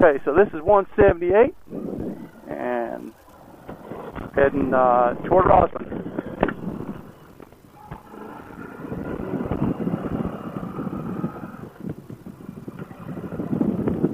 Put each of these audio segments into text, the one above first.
Okay, so this is 178 and heading toward Roslyn.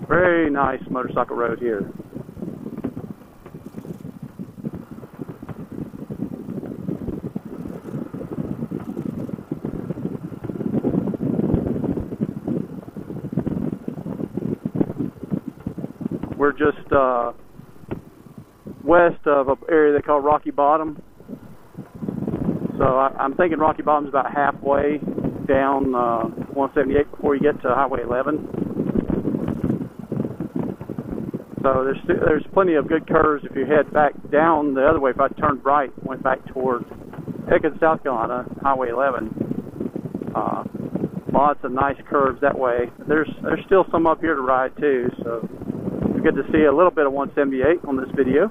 Very nice motorcycle road here. We're just west of an area they call Rocky Bottom. So I'm thinking Rocky Bottom's about halfway down 178 before you get to Highway 11. So there's plenty of good curves if you head back down the other way. If I turned right, went back toward Pickens, South Carolina, Highway 11. Lots of nice curves that way. There's still some up here to ride too. So you get to see a little bit of 178 on this video.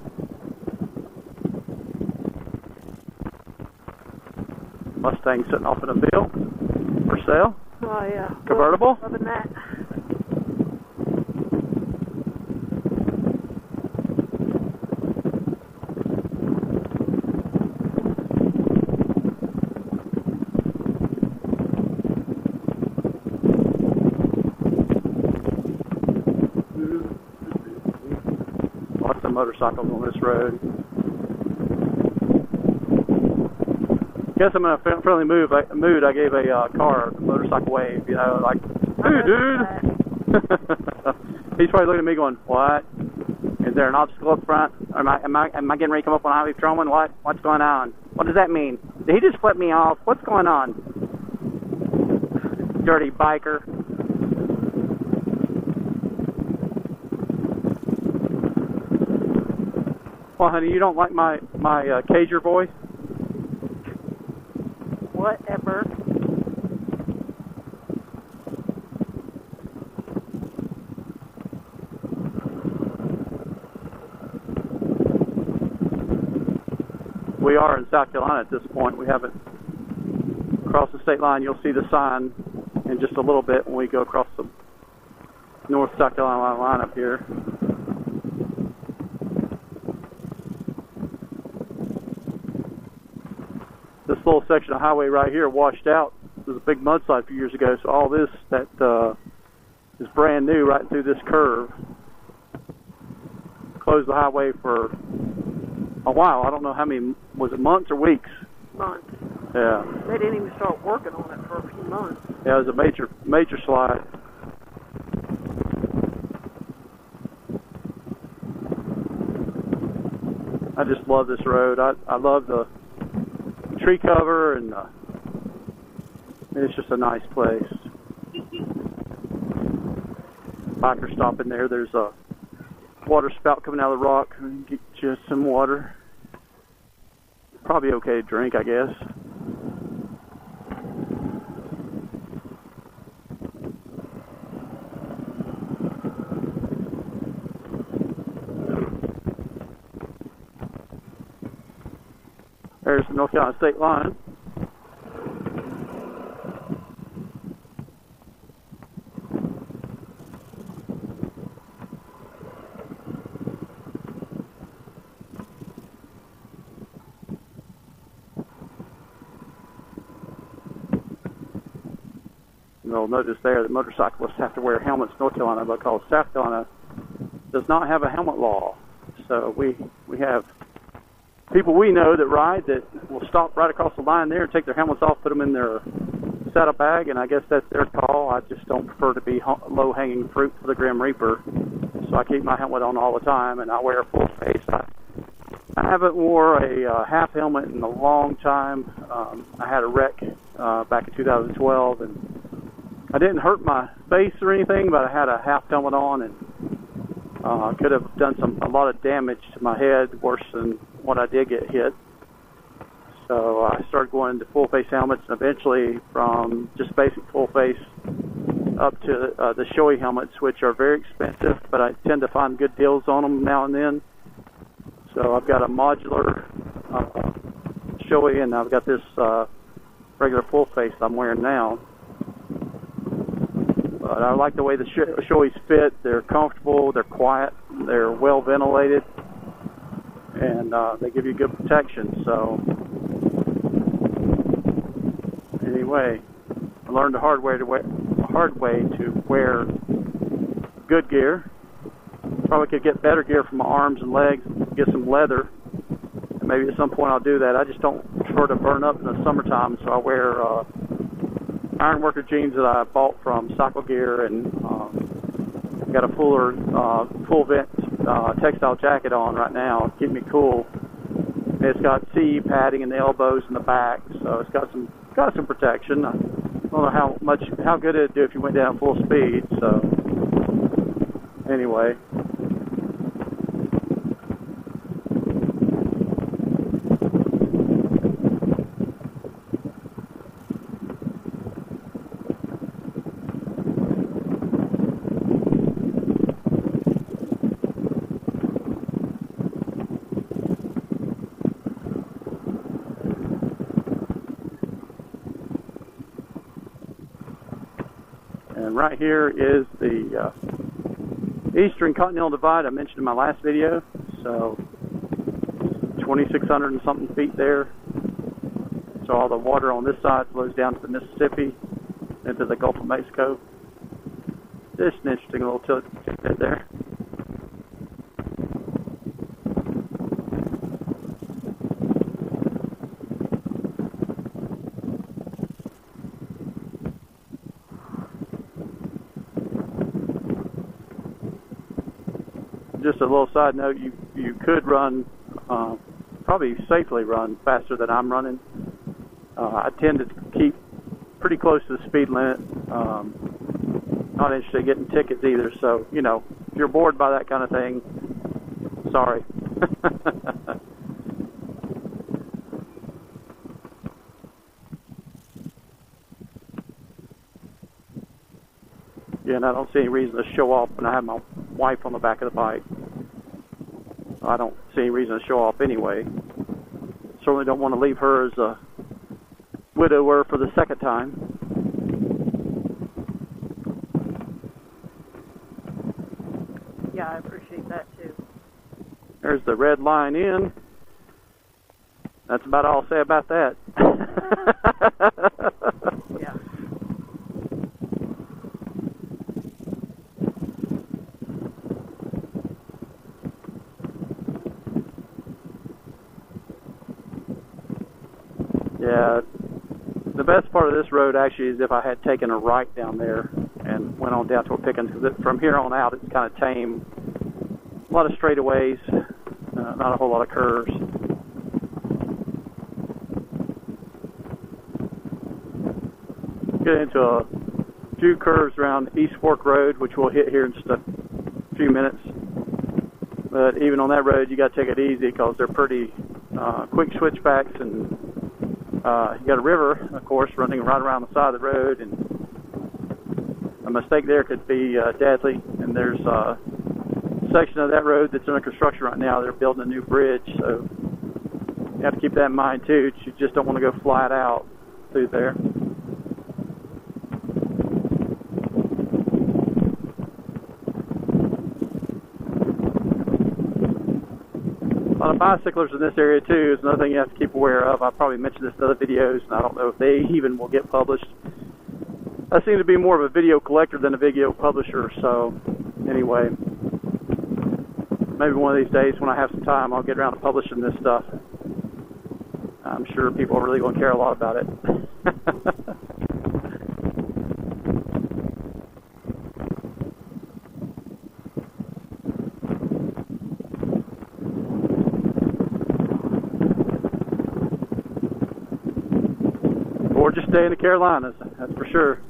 Mustang sitting off in a field for sale. Oh yeah. Convertible. Loving that. Lots of motorcycles on this road. Guess I'm in a friendly mood. I gave a motorcycle wave, you know, like, hey dude. He's probably looking at me going, what? Is there an obstacle up front? Or am I getting ready to come up on V-Strom? What's going on? What does that mean? Did he just flip me off? What's going on? Dirty biker. Well, honey, you don't like my Cager voice? Whatever. We are in South Carolina at this point. We haven't crossed the state line. You'll see the sign in just a little bit when we go across the North South Carolina line up here. This little section of highway right here washed out. There was a big mudslide a few years ago, so all this that is brand new right through this curve. Closed the highway for a while. I don't know how many, was it months or weeks? Months. Yeah. They didn't even start working on it for a few months. Yeah, it was a major slide. I just love this road. I love the tree cover, and it's just a nice place. Biker stopping there. There's a water spout coming out of the rock. Get you some water. Probably okay to drink, I guess. There's the North Carolina state line. You'll notice there that motorcyclists have to wear helmets in North Carolina because South Carolina does not have a helmet law. So we have people we know that ride that will stop right across the line there, take their helmets off, put them in their saddle bag, and I guess that's their call. I just don't prefer to be low-hanging fruit for the Grim Reaper, so I keep my helmet on all the time, and I wear a full face. I haven't wore a half helmet in a long time. I had a wreck back in 2012, and I didn't hurt my face or anything, but I had a half helmet on, and could have done a lot of damage to my head, worse than what I did get hit. So I started going to full face helmets, and eventually from just basic full face up to the Shoei helmets, which are very expensive, but I tend to find good deals on them now and then. So I've got a modular Shoei, and I've got this regular full face I'm wearing now. But I like the way the showies fit. They're comfortable, they're quiet, they're well ventilated, and they give you good protection. So anyway, I learned the hard way to wear good gear. Probably could get better gear for my arms and legs, get some leather. And maybe at some point I'll do that. I just don't prefer to burn up in the summertime, so I wear ironworker jeans that I bought from Cycle Gear, and got a full vent textile jacket on right now to keep me cool. And it's got CE padding in the elbows and the back, so it's got some protection. I don't know how good it'd do if you went down full speed. So anyway. And right here is the Eastern Continental Divide I mentioned in my last video. So 2,600 and something feet there. So all the water on this side flows down to the Mississippi, into the Gulf of Mexico. Just an interesting little tidbit there. Just a little side note, you could run, probably safely run faster than I'm running. I tend to keep pretty close to the speed limit. Not interested in getting tickets either, so, you know, if you're bored by that kind of thing, sorry. Yeah, and I don't see any reason to show off when I have my wife on the back of the bike. I don't see any reason to show off anyway. Certainly don't want to leave her as a widower for the second time. Yeah, I appreciate that too. There's the red line in. That's about all I'll say about that. Yeah. Yeah, the best part of this road actually is if I had taken a right down there and went on down toward Pickens, because from here on out it's kind of tame. A lot of straightaways, not a whole lot of curves. Get into a few curves around East Fork Road, which we'll hit here in just a few minutes. But even on that road, you got to take it easy because they're pretty quick switchbacks, and you got a river, of course, running right around the side of the road, and a mistake there could be deadly. And there's a section of that road that's under construction right now. They're building a new bridge, so you have to keep that in mind too. You just don't want to go flat out through there. A lot of bicyclers in this area too is another thing you have to keep aware of. I probably mentioned this in other videos, and I don't know if they even will get published. I seem to be more of a video collector than a video publisher, so anyway, maybe one of these days when I have some time, I'll get around to publishing this stuff. I'm sure people are really going to care a lot about it. Or just stay in the Carolinas, that's for sure.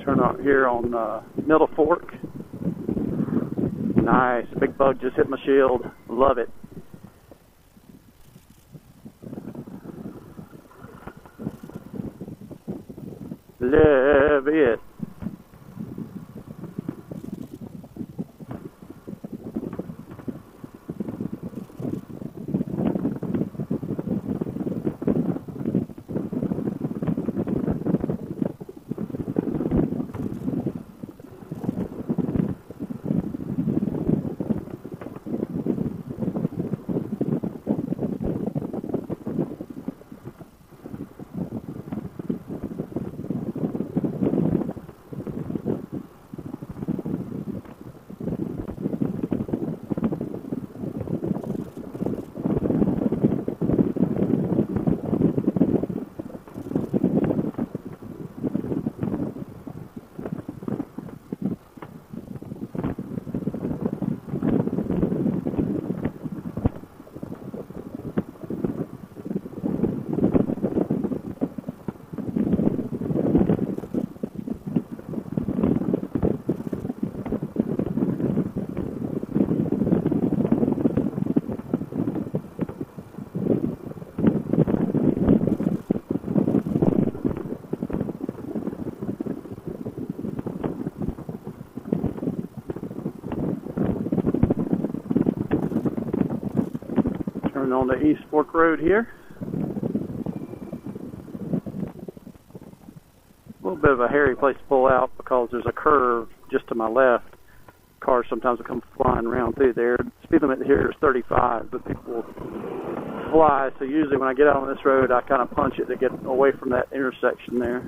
Turn out here on Middle Fork. Nice, big bug just hit my shield. Love it. Love it. on the East Fork Road here. A little bit of a hairy place to pull out because there's a curve just to my left. Cars sometimes will come flying around through there. Speed limit here is 35, but people fly. So usually when I get out on this road, I kind of punch it to get away from that intersection there.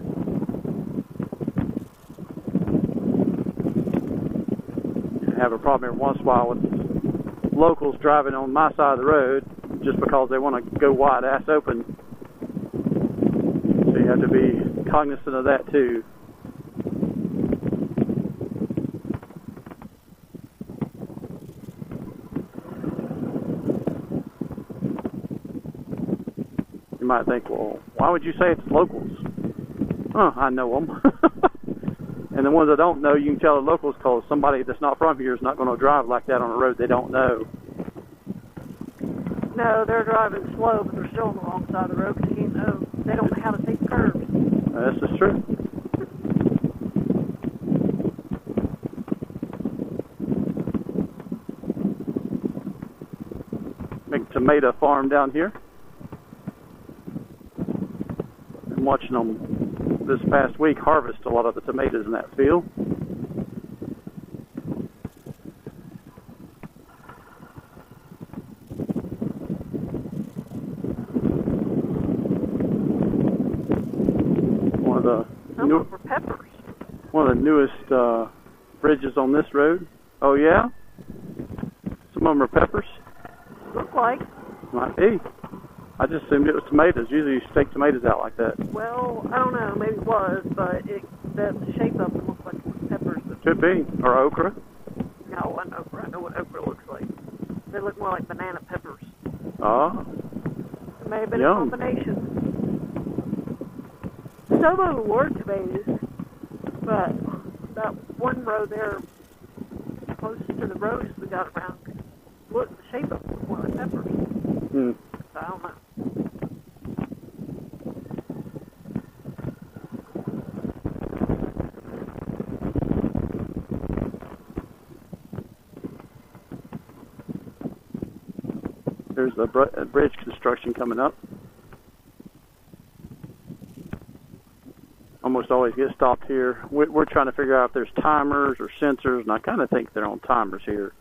I have a problem every once in a while with locals driving on my side of the road just because they want to go wide ass open. So you have to be cognizant of that too. You might think, well, why would you say it's locals? Oh, I know them. And the ones I don't know, you can tell the locals because somebody that's not from here is not going to drive like that on a road they don't know. No, they're driving slow, but they're still on the wrong side of the road because they don't know how to take curves. This is true. Big tomato farm down here. Been watching them this past week harvest a lot of the tomatoes in that field. One of the newest bridges on this road. Oh yeah? Some of them are peppers? Look like. Might be. I just assumed it was tomatoes. Usually you stake tomatoes out like that. Well, I don't know. Maybe it was, but the shape of them looks like peppers. Could be. Or okra. No, it wasn't okra. I know what okra looks like. They look more like banana peppers. Ah. It may have been Yum. a combination. Some of them were tomatoes, but that one row there, closest to the rows we got around, look, the shape of them looked more like peppers. Hmm. So I don't know. There's a bridge construction coming up. Almost always get stopped here. We're trying to figure out if there's timers or sensors, and I kind of think they're on timers here.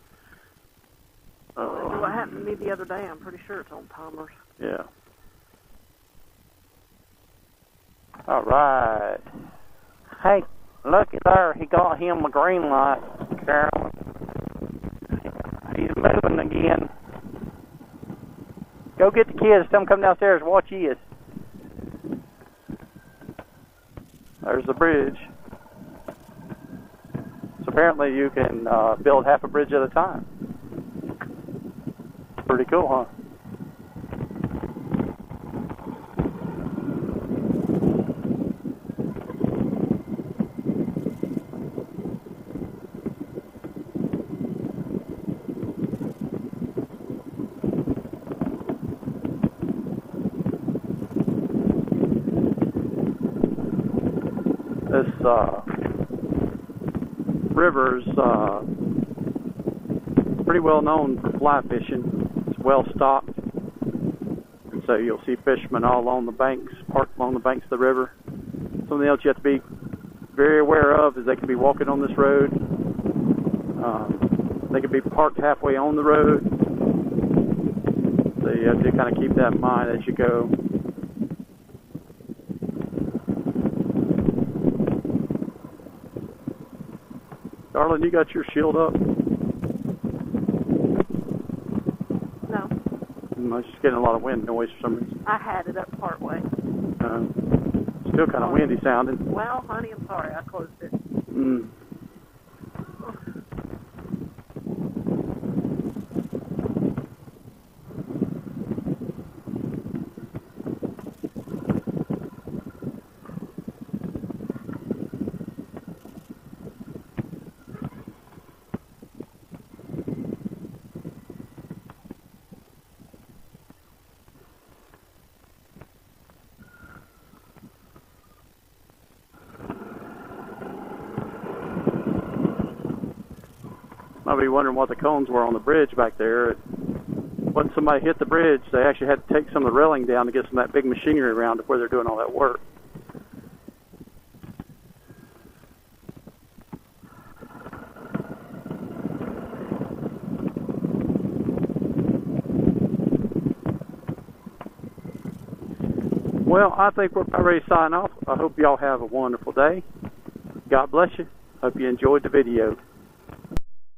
What happened to me the other day, I'm pretty sure it's on timers. Yeah. All right. Hey, looky there. He got him a green light, Carolyn. He's moving again. Go get the kids. Tell them come downstairs and watch his. There's the bridge. So apparently you can build half a bridge at a time. Pretty cool, huh? This river's pretty well known for fly fishing. It's well stocked, and so you'll see fishermen all along the banks, parked along the banks of the river. Something else you have to be very aware of is they can be walking on this road. They can be parked halfway on the road, so you have to kind of keep that in mind as you go. Darling, you got your shield up? No. I'm just getting a lot of wind noise for some reason. I had it up part way. Still kind of windy sounding. Well, honey, I'm sorry. I closed it. Mm. Might be wondering what the cones were on the bridge back there. when somebody hit the bridge, they actually had to take some of the railing down to get some of that big machinery around to where they're doing all that work. Well, I think we're about ready to sign off. I hope y'all have a wonderful day. God bless you. Hope you enjoyed the video.